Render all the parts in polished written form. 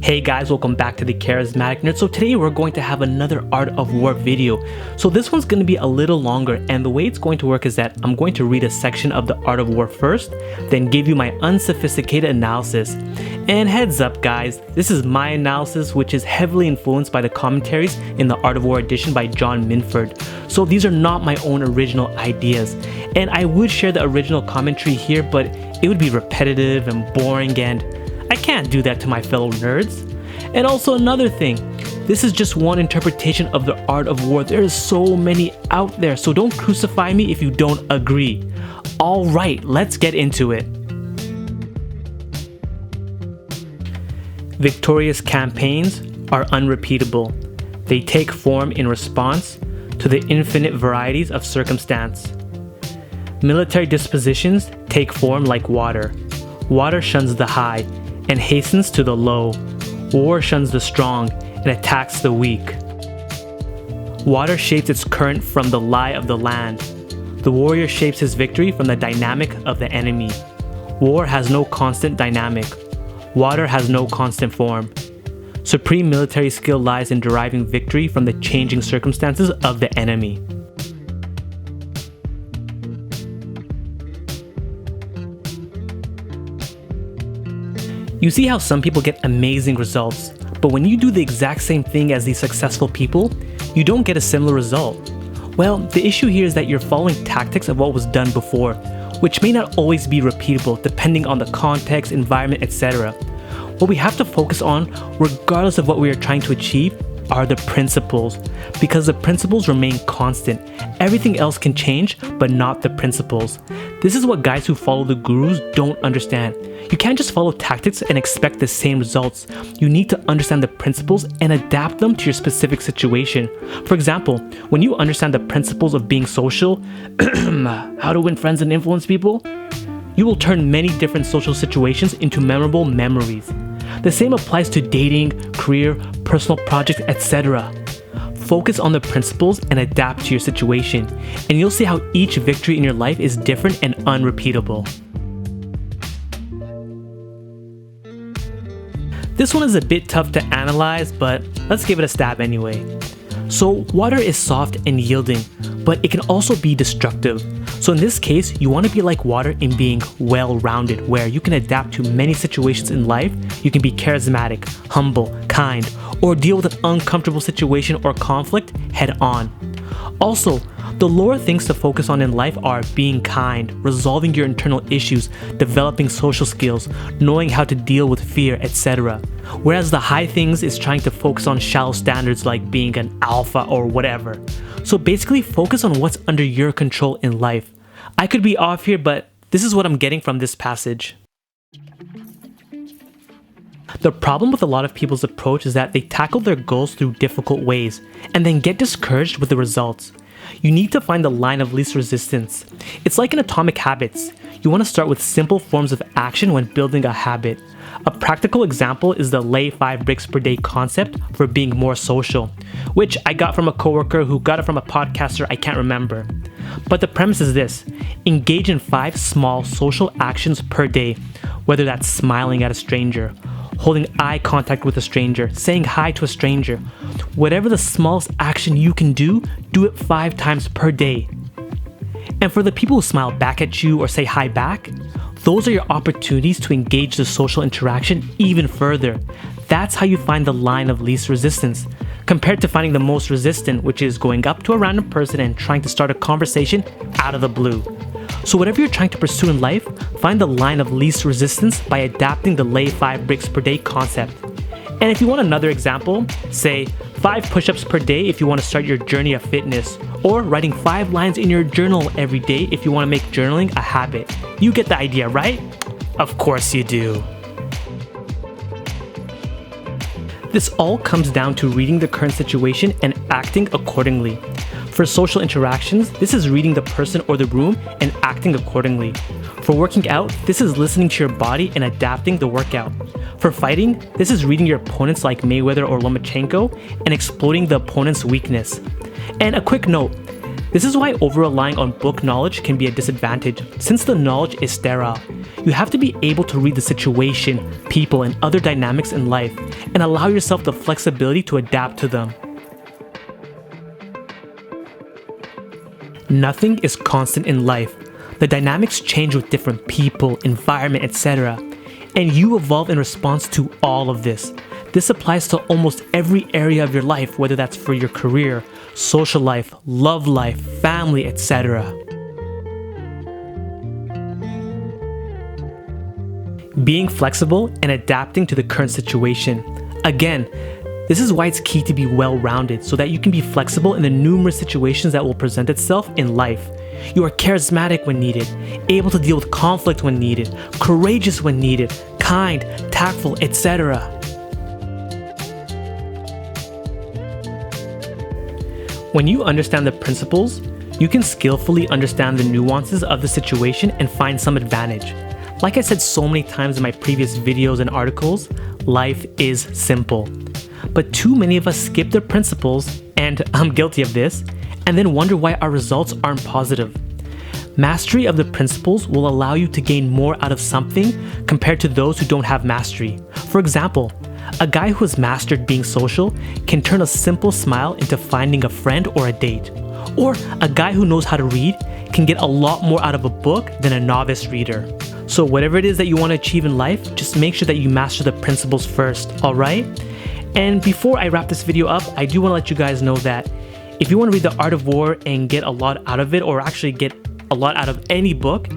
Hey guys, welcome back to the Charismatic Nerd. So today we're going to have another Art of War video. So this one's going to be a little longer, and the way it's going to work is that I'm going to read a section of the Art of War first, then give you my unsophisticated analysis. And heads up guys, this is my analysis, which is heavily influenced by the commentaries in the Art of War edition by John Minford. So these are not my own original ideas. And I would share the original commentary here, but it would be repetitive and boring, and I can't do that to my fellow nerds. And also another thing, this is just one interpretation of the Art of War. There is so many out there, so don't crucify me if you don't agree. Alright, let's get into it. Victorious campaigns are unrepeatable. They take form in response to the infinite varieties of circumstance. Military dispositions take form like water. Water shuns the high and hastens to the low. War shuns the strong and attacks the weak. Water shapes its current from the lie of the land. The warrior shapes his victory from the dynamic of the enemy. War has no constant dynamic. Water has no constant form. Supreme military skill lies in deriving victory from the changing circumstances of the enemy. You see how some people get amazing results, but when you do the exact same thing as these successful people, you don't get a similar result. Well, the issue here is that you're following tactics of what was done before, which may not always be repeatable depending on the context, environment, etc. What we have to focus on, regardless of what we are trying to achieve, are the principles, because the principles remain constant. Everything else can change, but not the principles. This is what guys who follow the gurus don't understand. You can't just follow tactics and expect the same results. You need to understand the principles and adapt them to your specific situation. For example, when you understand the principles of being social, how to win friends and influence people, you will turn many different social situations into memorable memories. The same applies to dating, career, personal projects, etc. Focus on the principles and adapt to your situation, and you'll see how each victory in your life is different and unrepeatable. This one is a bit tough to analyze, but let's give it a stab anyway. So water is soft and yielding, but it can also be destructive. So in this case, you want to be like water in being well-rounded, where you can adapt to many situations in life. You can be charismatic, humble, kind, or deal with an uncomfortable situation or conflict head-on. Also, the lower things to focus on in life are being kind, resolving your internal issues, developing social skills, knowing how to deal with fear, etc. Whereas the high things is trying to focus on shallow standards like being an alpha or whatever. So basically focus on what's under your control in life. I could be off here, but this is what I'm getting from this passage. The problem with a lot of people's approach is that they tackle their goals through difficult ways and then get discouraged with the results. You need to find the line of least resistance. It's like in Atomic Habits. You want to start with simple forms of action when building a habit. A practical example is the lay 5 bricks per day concept for being more social, which I got from a coworker who got it from a podcaster I can't remember. But the premise is this: engage in 5 small social actions per day, whether that's smiling at a stranger, holding eye contact with a stranger, saying hi to a stranger. Whatever the smallest action you can do it 5 times per day. And for the people who smile back at you or say hi back, those are your opportunities to engage the social interaction even further. That's how you find the line of least resistance, compared to finding the most resistant, which is going up to a random person and trying to start a conversation out of the blue. So whatever you're trying to pursue in life, find the line of least resistance by adapting the lay 5 bricks per day concept. And if you want another example, say 5 push-ups per day if you want to start your journey of fitness, or writing 5 lines in your journal every day if you want to make journaling a habit. You get the idea, right? Of course you do. This all comes down to reading the current situation and acting accordingly. For social interactions, this is reading the person or the room and acting accordingly. For working out, this is listening to your body and adapting the workout. For fighting, this is reading your opponents like Mayweather or Lomachenko and exploiting the opponent's weakness. And a quick note, This is why over-relying on book knowledge can be a disadvantage, since the knowledge is sterile. You have to be able to read the situation, people, and other dynamics in life, and allow yourself the flexibility to adapt to them. Nothing is constant in life. The dynamics change with different people, environment, etc. And you evolve in response to all of this. This applies to almost every area of your life, whether that's for your career, social life, love life, family, etc. Being flexible and adapting to the current situation. Again, this is why it's key to be well-rounded so that you can be flexible in the numerous situations that will present itself in life. You are charismatic when needed, able to deal with conflict when needed, courageous when needed, kind, tactful, etc. When you understand the principles, you can skillfully understand the nuances of the situation and find some advantage. Like I said so many times in my previous videos and articles, life is simple. But too many of us skip the principles, and I'm guilty of this, and then wonder why our results aren't positive. Mastery of the principles will allow you to gain more out of something compared to those who don't have mastery. For example, a guy who has mastered being social can turn a simple smile into finding a friend or a date. Or a guy who knows how to read can get a lot more out of a book than a novice reader. So whatever it is that you want to achieve in life, just make sure that you master the principles first, alright? And before I wrap this video up, I do want to let you guys know that if you want to read The Art of War and get a lot out of it, or actually get a lot out of any book,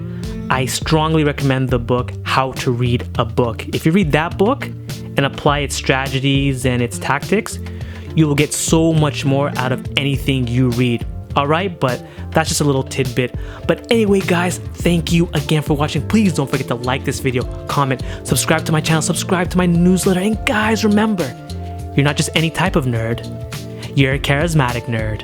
I strongly recommend the book How to Read a Book. If you read that book and apply its strategies and its tactics, you will get so much more out of anything you read. Alright, but that's just a little tidbit. But anyway guys, thank you again for watching. Please don't forget to like this video, comment, subscribe to my channel, subscribe to my newsletter, and guys remember, you're not just any type of nerd, you're a charismatic nerd.